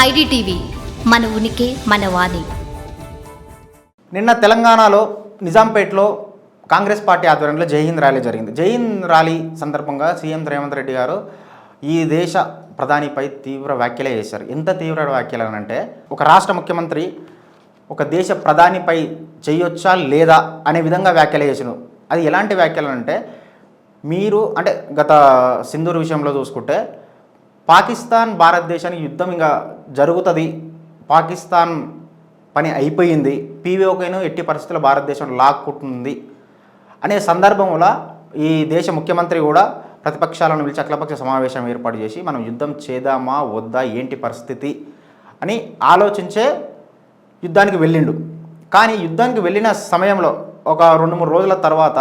IDTV మన ఉనికి మన వాణి. నిన్న తెలంగాణలో నిజాంపేటలో కాంగ్రెస్ పార్టీ ఆధ్వర్యంలో జై హింద్ ర్యాలీ జరిగింది. జై హింద్ ర్యాలీ సందర్భంగా సీఎం రేవంత్ రెడ్డి గారు ఈ దేశ ప్రధానిపై తీవ్ర వ్యాఖ్యలే చేశారు. ఎంత తీవ్ర వ్యాఖ్యలు అంటే, ఒక రాష్ట్ర ముఖ్యమంత్రి ఒక దేశ ప్రధానిపై చేయొచ్చా లేదా అనే విధంగా వ్యాఖ్యలు చేసారు. అది ఎలాంటి వ్యాఖ్యలు అంటే, మీరు అంటే గత సింధూర్ విషయంలో చూసుకుంటే పాకిస్తాన్ భారతదేశానికి యుద్ధం ఇంకా జరుగుతుంది, పాకిస్తాన్ పని అయిపోయింది, పీవీఓకేను ఎట్టి పరిస్థితుల్లో భారతదేశం లాక్కుంటుంది అనే సందర్భంలో ఈ దేశ ముఖ్యమంత్రి కూడా ప్రతిపక్షాలను పిలిచి అఖిలపక్ష సమావేశం ఏర్పాటు చేసి మనం యుద్ధం చేద్దామా వద్దా ఏంటి పరిస్థితి అని ఆలోచించే యుద్ధానికి వెళ్ళిండు. కానీ యుద్ధానికి వెళ్ళిన సమయంలో ఒక 2-3 రోజుల తర్వాత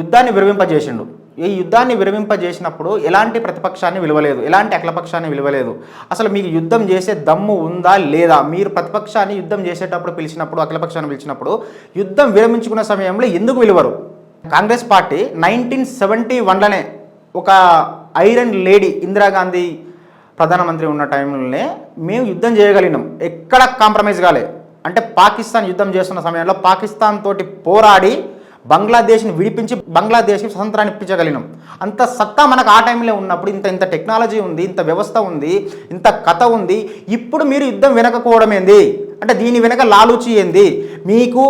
యుద్ధాన్ని విరమింపజేసిండు. ఈ యుద్ధాన్ని విరమింపజేసినప్పుడు ఎలాంటి ప్రతిపక్షాన్ని విలువలేదు, ఎలాంటి అఖిలపక్షాన్ని విలువలేదు. అసలు మీకు యుద్ధం చేసే దమ్ము ఉందా లేదా? మీరు ప్రతిపక్షాన్ని యుద్ధం చేసేటప్పుడు పిలిచినప్పుడు, అఖిలపక్షాన్ని పిలిచినప్పుడు యుద్ధం విరమించుకున్న సమయంలో ఎందుకు విలువరు? కాంగ్రెస్ పార్టీ 1971లోనే ఒక ఐరన్ లేడీ ఇందిరాగాంధీ ప్రధానమంత్రి ఉన్న టైంలోనే మేము యుద్ధం చేయగలిగినాం, ఎక్కడ కాంప్రమైజ్ కాలే. అంటే పాకిస్తాన్ యుద్ధం చేస్తున్న సమయంలో పాకిస్తాన్ తోటి పోరాడి బంగ్లాదేశ్ని విడిపించి బంగ్లాదేశ్కి స్వతంత్రాన్ని ఇప్పించగలిగినాం. అంత సత్తా మనకు ఆ టైంలో ఉన్నప్పుడు ఇంత టెక్నాలజీ ఉంది, ఇంత వ్యవస్థ ఉంది, ఇంత కథ ఉంది. ఇప్పుడు మీరు యుద్ధం వెనకపోవడం ఏంది? అంటే దీని వెనక లాలూచి ఏంది? మీకు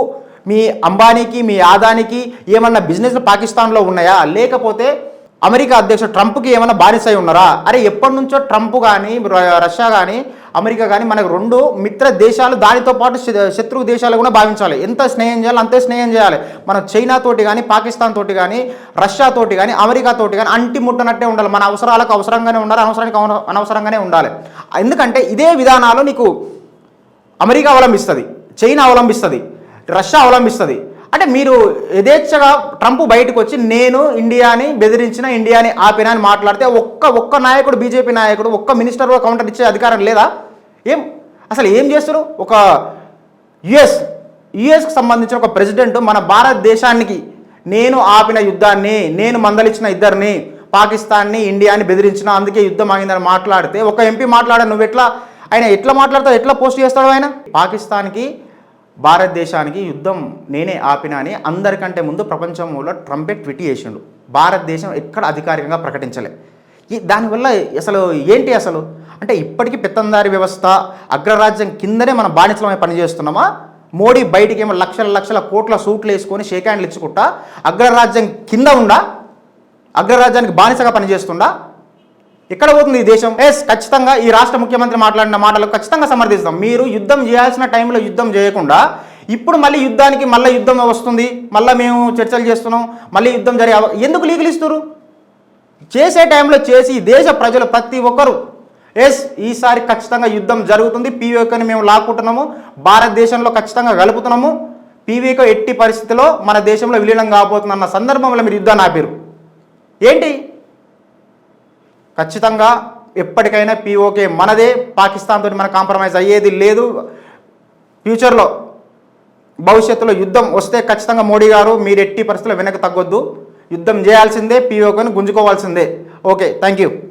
మీ అంబానీకి మీ ఆదానికి ఏమన్నా బిజినెస్లు పాకిస్తాన్లో ఉన్నాయా? లేకపోతే అమెరికా అధ్యక్షుడు ట్రంప్కి ఏమైనా బానిసై ఉన్నారా? అరే ఎప్పటి నుంచో ట్రంప్ కానీ రష్యా కానీ అమెరికా కానీ మనకు 2 మిత్ర దేశాలు, దానితో పాటు శత్రు దేశాలు కూడా భావించాలి. ఎంత స్నేహం చేయాలి అంతే స్నేహం చేయాలి. మనం చైనా తోటి కానీ, పాకిస్తాన్ తోటి కానీ, రష్యా తోటి కానీ, అమెరికా తోటి కానీ అంటి ముట్టనట్టే ఉండాలి. మన అవసరాలకు అవసరంగానే ఉండాలి, అనవసరానికి అనవసరంగానే ఉండాలి. ఎందుకంటే ఇదే విధానాలు నీకు అమెరికా అవలంబిస్తుంది, చైనా అవలంబిస్తుంది, రష్యా అవలంబిస్తుంది. అంటే మీరు యథేచ్ఛగా ట్రంప్ బయటకు వచ్చి నేను ఇండియాని బెదిరించిన, ఇండియాని ఆపినా అని మాట్లాడితే ఒక్క నాయకుడు, బీజేపీ నాయకుడు, ఒక్క మినిస్టర్ కౌంటర్ ఇచ్చే అధికారం లేదా? అసలు ఏం చేస్తారు? ఒక యుఎస్కి సంబంధించిన ఒక ప్రెసిడెంట్ మన భారతదేశానికి నేను ఆపిన యుద్ధాన్ని, నేను మందలిచ్చిన ఇద్దరిని, పాకిస్తాన్ని ఇండియాని బెదిరించిన, అందుకే యుద్ధం ఆగిందని మాట్లాడితే ఒక ఎంపీ మాట్లాడారు. నువ్వు ఆయన ఎట్లా మాట్లాడతావు, ఎట్లా పోస్ట్ చేస్తాడు? ఆయన పాకిస్తాన్కి భారతదేశానికి యుద్ధం నేనే ఆపినా అని అందరికంటే ముందు ప్రపంచంలో ట్రంపే ట్వీట్ చేసిండు. భారతదేశం ఎక్కడ అధికారికంగా ప్రకటించలే. దానివల్ల అసలు ఏంటి? అసలు అంటే ఇప్పటికీ పెత్తందారి వ్యవస్థ, అగ్రరాజ్యం కిందనే మన బానిసలమై పనిచేస్తున్నామా? మోడీ బయటికి ఏమో లక్షల కోట్ల సూట్లు వేసుకొని షేక్ హ్యాండ్లు ఇచ్చుకుంటా అగ్రరాజ్యం కింద ఉండా, అగ్రరాజ్యానికి బానిసగా పనిచేస్తుండా? ఎక్కడ పోతుంది ఈ దేశం? ఖచ్చితంగా ఈ రాష్ట్ర ముఖ్యమంత్రి మాట్లాడిన మాటలు ఖచ్చితంగా సమర్థిస్తాం. మీరు యుద్ధం చేయాల్సిన టైంలో యుద్ధం చేయకుండా ఇప్పుడు మళ్ళీ యుద్ధం వస్తుంది, మళ్ళీ మేము చర్చలు చేస్తున్నాం, మళ్ళీ యుద్ధం ఎందుకు లీగలు ఇస్తారు? చేసే టైంలో చేసి దేశ ప్రజలు ప్రతి ఒక్కరు ఈసారి ఖచ్చితంగా యుద్ధం జరుగుతుంది, పీవీఓకేని మేము లాక్కుంటున్నాము, భారతదేశంలో ఖచ్చితంగా కలుపుతున్నాము, పీవీఓకే ఎట్టి పరిస్థితిలో మన దేశంలో విలీనం కాబోతుంది అన్న సందర్భంలో మీరు యుద్ధాన్ని ఆపారు. ఏంటి? ఖచ్చితంగా ఎప్పటికైనా పీఓకే మనదే, పాకిస్తాన్ తోటి మన కాంప్రమైజ్ అయ్యేది లేదు. ఫ్యూచర్లో భవిష్యత్తులో యుద్ధం వస్తే ఖచ్చితంగా మోడీ గారు మీరు ఎట్టి పరిస్థితుల్లో వెనక్కి తగ్గొద్దు, యుద్ధం చేయాల్సిందే, పీఓకేని గుంజుకోవాల్సిందే. Okay, thank you.